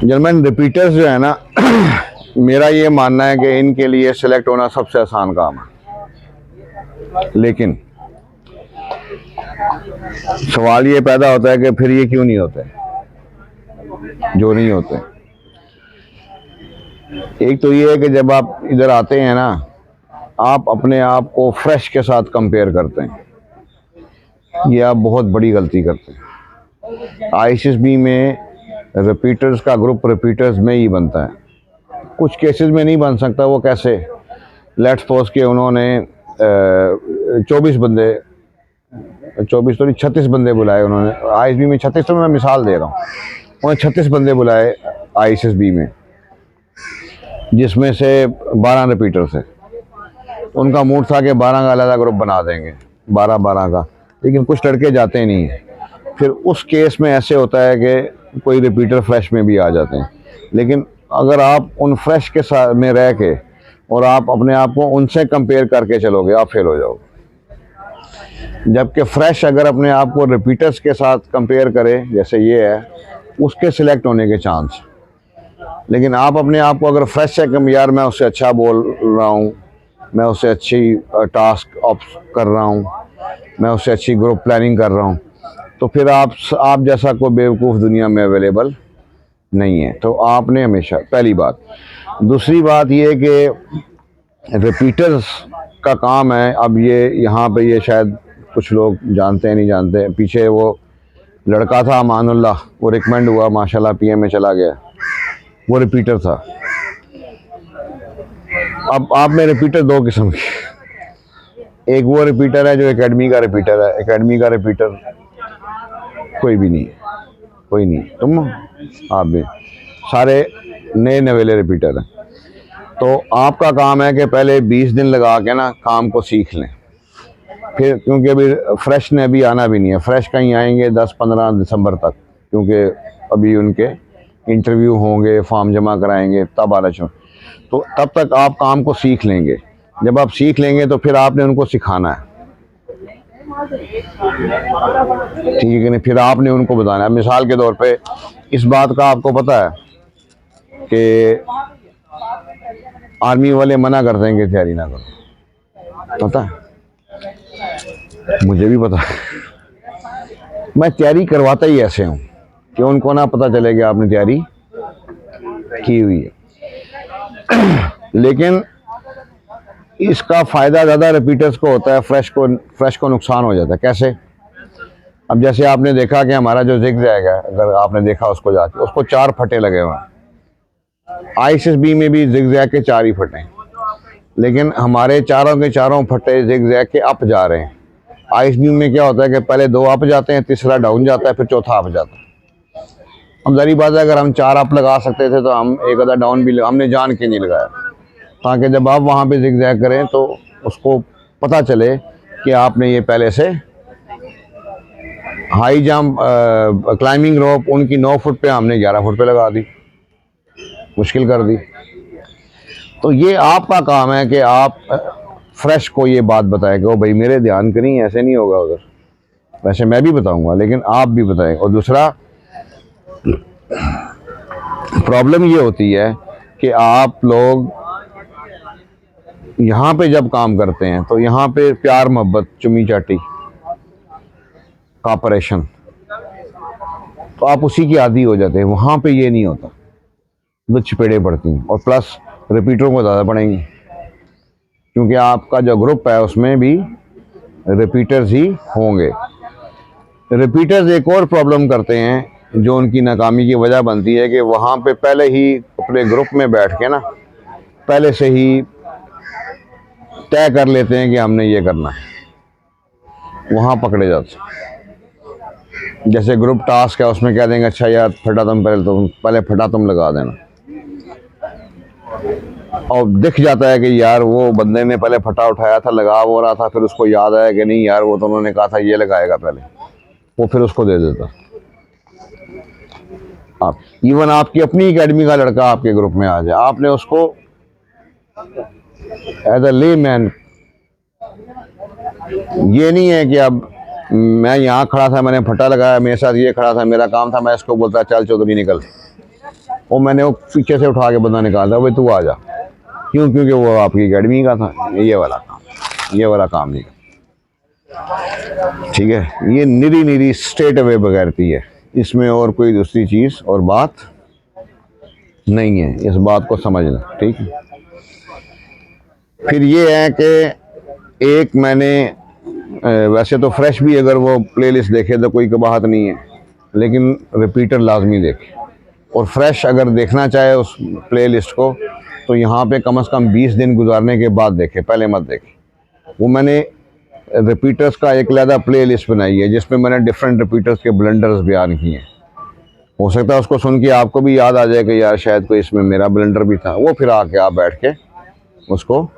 General repeaters जो है ना मेरा ये मानना है कि इनके लिए सिलेक्ट होना सबसे आसान काम है, लेकिन सवाल ये पैदा होता है कि फिर ये क्यों नहीं होते जो नहीं होते। एक तो ये है कि जब आप इधर आते हैं ना, आप अपने आप को फ्रेश के साथ कंपेयर करते हैं, ये आप बहुत बड़ी गलती करते हैं। आईएसएसबी में रिपीटर्स का ग्रुप रिपीटर्स में ही बनता है, कुछ केसेस में नहीं बन सकता। वो कैसे? लेट्स सपोज के उन्होंने 24 बंदे, 24 तो नहीं 36 बंदे बुलाए उन्होंने आईएसबी में। 36 तो मैं मिसाल दे रहा हूँ, उन्होंने 36 बंदे बुलाए आईएसएसबी में, जिसमें से 12 रिपीटर्स है। उनका मूड था कि 12 का अलग ग्रुप बना देंगे, 12 का, लेकिन कुछ लड़के जाते नहीं हैं। फिर उस केस में ऐसे होता है कि कोई रिपीटर फ्रेश में भी आ जाते हैं। लेकिन अगर आप उन फ्रेश के साथ में रह के और आप अपने आप को उनसे कंपेयर करके चलोगे, आप फेल हो जाओगे। जबकि फ्रेश अगर अपने आप को रिपीटर्स के साथ कंपेयर करे, जैसे ये है, उसके सिलेक्ट होने के चांस। लेकिन आप अपने आप को अगर फ्रेश से कम, यार मैं उससे अच्छा बोल रहा हूँ, मैं उससे अच्छी टास्क ऑप्स कर रहा हूँ, मैं उससे अच्छी ग्रुप प्लानिंग कर रहा हूँ, तो फिर आप जैसा कोई बेवकूफ़ दुनिया में अवेलेबल नहीं है। तो आपने हमेशा, पहली बात। दूसरी बात ये कि रिपीटर्स का काम है, अब ये यहाँ पे ये शायद कुछ लोग जानते हैं नहीं जानते, पीछे वो लड़का था अमानुल्लाह, वो रिकमेंड हुआ माशाल्लाह पीएम में चला गया, वो रिपीटर था। अब आप में रिपीटर दो किस्म के, एक वो रिपीटर है जो एकेडमी का रिपीटर है। एकेडमी का रिपीटर कोई भी नहीं है, कोई नहीं, तुम आप भी सारे नए नवेले रिपीटर हैं। तो आपका काम है कि पहले 20 दिन लगा के ना काम को सीख लें। फिर क्योंकि अभी फ्रेश ने अभी आना भी नहीं है, फ्रेश कहीं आएंगे 10-15 दिसंबर तक, क्योंकि अभी उनके इंटरव्यू होंगे, फॉर्म जमा कराएंगे, तब आना चाहिए। तो तब तक आप काम को सीख लेंगे। जब आप सीख लेंगे तो फिर आपने उनको सिखाना है, ठीक है नहीं? फिर आपने उनको बताना है। मिसाल के तौर पे इस बात का आपको पता है कि आर्मी वाले मना करते हैं कि तैयारी ना करो, पता है? मुझे भी पता है। मैं तैयारी करवाता ही ऐसे हूँ कि उनको ना पता चले कि आपने तैयारी की हुई है। लेकिन इसका फ़ायदा ज़्यादा रिपीटर्स को होता है, फ्रेश को नुकसान हो जाता है। कैसे? अब जैसे आपने देखा कि हमारा जो जिग-जैग है, अगर आपने देखा उसको जाके, उसको 4 फटे लगे हुए हैं। आईएसएसबी में भी जिग-जैग के 4 ही फटे हैं, लेकिन हमारे चारों के चारों फटे जिग-जैग के अप जा रहे हैं। आईएसएसबी में क्या होता है कि पहले 2 अप जाते हैं, तीसरा डाउन जाता है, फिर चौथा अप जाता है। अब ज़ाहिर बात है, अगर हम 4 अप लगा सकते थे तो हम एक आधा डाउन भी हमने जान के नहीं लगाया, ताकि जब आप वहाँ पे जिग-जैग करें तो उसको पता चले कि आपने ये पहले से हाई जंप क्लाइंबिंग रोप उनकी 9 फुट पे, हमने 11 फुट पे लगा दी, मुश्किल कर दी। तो ये आपका काम है कि आप फ्रेश को ये बात बताएं कि ओ भाई मेरे ध्यान के नहीं, ऐसे नहीं होगा उधर। वैसे मैं भी बताऊंगा, लेकिन आप भी बताएं। और दूसरा प्रॉब्लम ये होती है कि आप लोग यहाँ पे जब काम करते हैं तो यहाँ पे प्यार मोहब्बत, चुमी चाटी, कॉपरेशन, तो आप उसी की आदी हो जाते हैं। वहाँ पे ये नहीं होता, तो चपेड़े पड़ती हैं, और प्लस रिपीटरों को ज़्यादा पड़ेंगी, क्योंकि आपका जो ग्रुप है उसमें भी रिपीटर्स ही होंगे। रिपीटर्स एक और प्रॉब्लम करते हैं जो उनकी नाकामी की वजह बनती है कि वहाँ पे पहले ही अपने ग्रुप में बैठ के ना पहले से ही तय कर लेते हैं कि हमने ये करना है, वहाँ पकड़े जाते हैं। जैसे ग्रुप टास्क है, उसमें कह देंगे अच्छा यार फटा पहले फटा तुम लगा देना, और दिख जाता है कि यार वो बंदे ने पहले फटा उठाया था, लगा वो रहा था, फिर उसको याद आया कि नहीं यार वो तो उन्होंने कहा था ये लगाएगा पहले, वो फिर उसको दे देता। आप इवन आपकी अपनी एकेडमी का लड़का आपके ग्रुप में आ जाए, आपने उसको एज अ ले मैन, ये नहीं है कि अब मैं यहाँ खड़ा था, मैंने फटा लगाया, मेरे साथ ये खड़ा था, मेरा काम था, मैं इसको बोलता चल चौधरी निकल, और मैंने वो पीछे से उठा के बंदा निकाला, भाई तू आ जा। क्यों? क्योंकि वो आपकी अकेडमी का था। ये वाला काम, ये वाला काम नहीं। ठीक है, ये निरी निरी स्ट्रेट अवे बगैरती है, इसमें और कोई दूसरी चीज़ और बात नहीं है, इस बात को समझना। ठीक है, फिर ये है कि एक मैंने वैसे तो फ्रेश भी अगर वो प्लेलिस्ट देखे तो कोई कबाहत नहीं है, लेकिन रिपीटर लाजमी देखे। और फ्रेश अगर देखना चाहे उस प्लेलिस्ट को तो यहाँ पे कम से कम 20 दिन गुजारने के बाद देखे, पहले मत देखे। वो मैंने रिपीटर्स का एक अलग प्ले लिस्ट बनाई है जिसमें मैंने डिफरेंट रिपीटर्स के ब्लंडर्स बयान किए हैं। हो सकता है उसको सुन के आपको भी याद आ जाए कि यार शायद कोई इसमें मेरा ब्लंडर भी था, वो फिर आके आप बैठ के उसको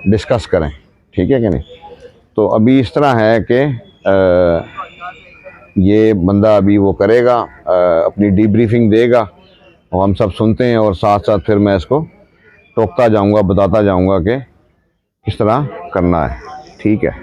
डिस्कस करें। ठीक है कि नहीं? तो अभी इस तरह है कि ये बंदा अभी वो करेगा, अपनी डीब्रीफिंग देगा और हम सब सुनते हैं, और साथ साथ फिर मैं इसको टोकता जाऊंगा, बताता जाऊंगा कि किस तरह करना है। ठीक है।